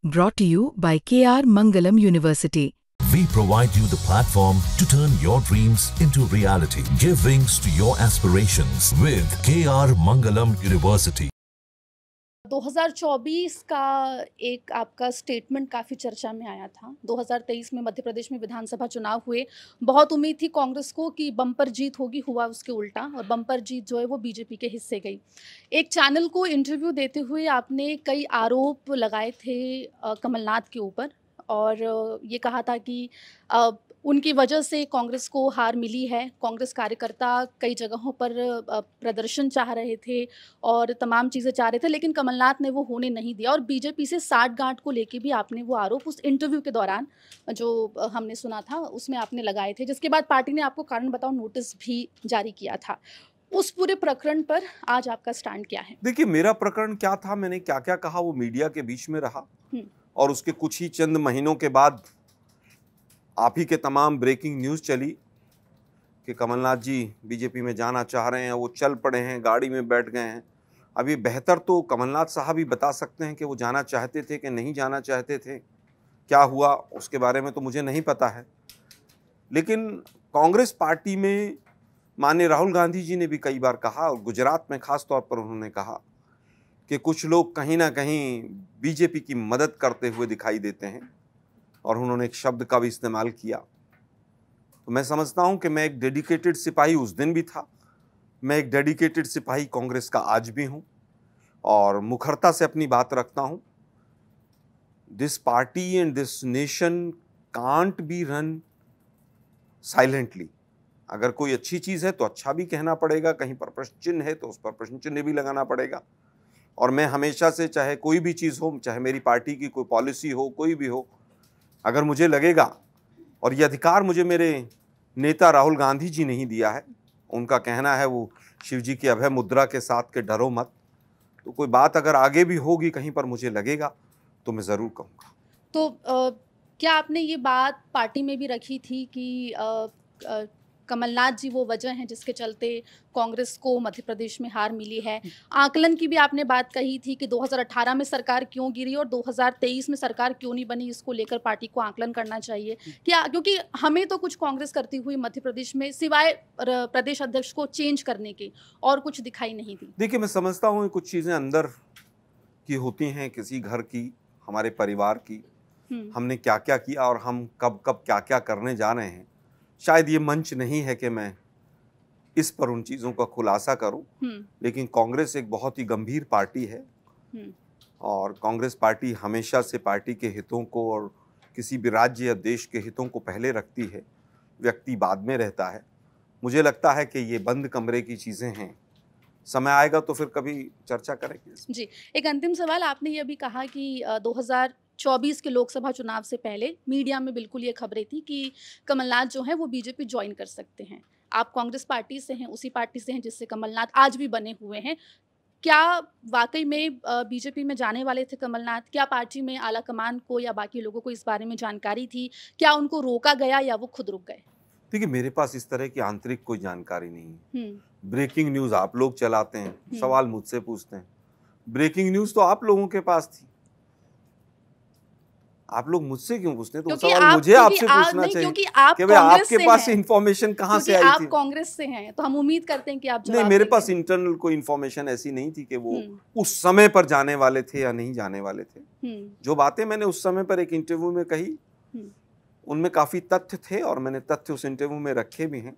Brought to you by KR Mangalam University. We provide you the platform to turn your dreams into reality. Give wings to your aspirations with KR Mangalam University. 2024 का एक आपका statement काफ़ी चर्चा में आया था। 2023 में मध्य प्रदेश में विधानसभा चुनाव हुए। बहुत उम्मीद थी कांग्रेस को कि बम्पर जीत होगी, हुआ उसके उल्टा और बम्पर जीत जो है वो बीजेपी के हिस्से गई। एक चैनल को इंटरव्यू देते हुए आपने कई आरोप लगाए थे कमलनाथ के ऊपर और ये कहा था कि उनकी वजह से कांग्रेस को हार मिली है। कांग्रेस कार्यकर्ता कई जगहों पर प्रदर्शन चाह रहे थे और तमाम चीज़ें चाह रहे थे, लेकिन कमलनाथ ने वो होने नहीं दिया और बीजेपी से साठगांठ को लेके भी आपने वो आरोप उस इंटरव्यू के दौरान जो हमने सुना था उसमें आपने लगाए थे, जिसके बाद पार्टी ने आपको कारण बताओ नोटिस भी जारी किया था। उस पूरे प्रकरण पर आज आपका स्टैंड क्या है? देखिए, मेरा प्रकरण क्या था, मैंने क्या क्या कहा, वो मीडिया के बीच में रहा और उसके कुछ ही चंद महीनों के बाद आप ही के तमाम ब्रेकिंग न्यूज़ चली कि कमलनाथ जी बीजेपी में जाना चाह रहे हैं, वो चल पड़े हैं, गाड़ी में बैठ गए हैं। अभी बेहतर तो कमलनाथ साहब ही बता सकते हैं कि वो जाना चाहते थे कि नहीं जाना चाहते थे। क्या हुआ उसके बारे में तो मुझे नहीं पता है, लेकिन कांग्रेस पार्टी में माननीय राहुल गांधी जी ने भी कई बार कहा और गुजरात में खास तौर पर उन्होंने कहा कि कुछ लोग कहीं ना कहीं बीजेपी की मदद करते हुए दिखाई देते हैं और उन्होंने एक शब्द का भी इस्तेमाल किया। तो मैं समझता हूं कि मैं एक डेडिकेटेड सिपाही उस दिन भी था, मैं एक डेडिकेटेड सिपाही कांग्रेस का आज भी हूं और मुखरता से अपनी बात रखता हूं। This party and this nation can't be run silently. अगर कोई अच्छी चीज़ है तो अच्छा भी कहना पड़ेगा, कहीं पर प्रश्न चिन्ह है तो उस पर प्रश्न चिन्ह भी लगाना पड़ेगा। और मैं हमेशा से, चाहे कोई भी चीज़ हो, चाहे मेरी पार्टी की कोई पॉलिसी हो, कोई भी हो, अगर मुझे लगेगा, और ये अधिकार मुझे मेरे नेता राहुल गांधी जी ने ही दिया है, उनका कहना है वो शिव जी की अभय मुद्रा के साथ के डरो मत, तो कोई बात अगर आगे भी होगी कहीं पर मुझे लगेगा तो मैं ज़रूर कहूँगा। तो क्या आपने ये बात पार्टी में भी रखी थी कि कमलनाथ जी वो वजह हैं जिसके चलते कांग्रेस को मध्य प्रदेश में हार मिली है? आकलन की भी आपने बात कही थी कि 2018 में सरकार क्यों गिरी और 2023 में सरकार क्यों नहीं बनी, इसको लेकर पार्टी को आकलन करना चाहिए क्या? क्योंकि हमें तो कुछ कांग्रेस करती हुई मध्य प्रदेश में सिवाय प्रदेश अध्यक्ष को चेंज करने के और कुछ दिखाई नहीं दी। देखिए, मैं समझता हूँ कुछ चीज़ें अंदर की होती हैं, किसी घर की, हमारे परिवार की, हमने क्या क्या किया और हम कब कब क्या क्या करने जा रहे हैं। शायद ये मंच नहीं है कि मैं इस पर उन चीज़ों का खुलासा करूं, लेकिन कांग्रेस एक बहुत ही गंभीर पार्टी है और कांग्रेस पार्टी हमेशा से पार्टी के हितों को और किसी भी राज्य या देश के हितों को पहले रखती है, व्यक्ति बाद में रहता है। मुझे लगता है कि ये बंद कमरे की चीज़ें हैं, समय आएगा तो फिर कभी चर्चा करेंगे। जी, एक अंतिम सवाल, आपने ये भी कहा कि 2024 के लोकसभा चुनाव से पहले मीडिया में बिल्कुल ये खबरें थी कि कमलनाथ जो हैं वो बीजेपी ज्वाइन कर सकते हैं। आप कांग्रेस पार्टी से हैं, उसी पार्टी से हैं जिससे कमलनाथ आज भी बने हुए हैं। क्या वाकई में बीजेपी में जाने वाले थे कमलनाथ? क्या पार्टी में आला कमान को या बाकी लोगों को इस बारे में जानकारी थी? क्या उनको रोका गया या वो खुद रुक गए? देखिए, मेरे पास इस तरह की आंतरिक कोई जानकारी नहीं है। ब्रेकिंग न्यूज़ आप लोग चलाते हैं, सवाल मुझसे पूछते हैं। ब्रेकिंग न्यूज़ तो आप लोगों के पास थी, आप लोग मुझसे क्यों पूछते हैं? तो सवाल मुझे आपसे पूछना चाहिए कि भाई आपके पास इंफॉर्मेशन कहाँ से आई थी? आप कांग्रेस से हैं तो हम उम्मीद करते हैं कि आप नहीं, मेरे पास इंटरनल कोई इंफॉर्मेशन ऐसी नहीं थी कि वो उस समय पर जाने वाले थे या नहीं जाने वाले थे। जो बातें मैंने उस समय पर एक इंटरव्यू में कही, उनमें काफी तथ्य थे और मैंने तथ्य उस इंटरव्यू में रखे भी हैं।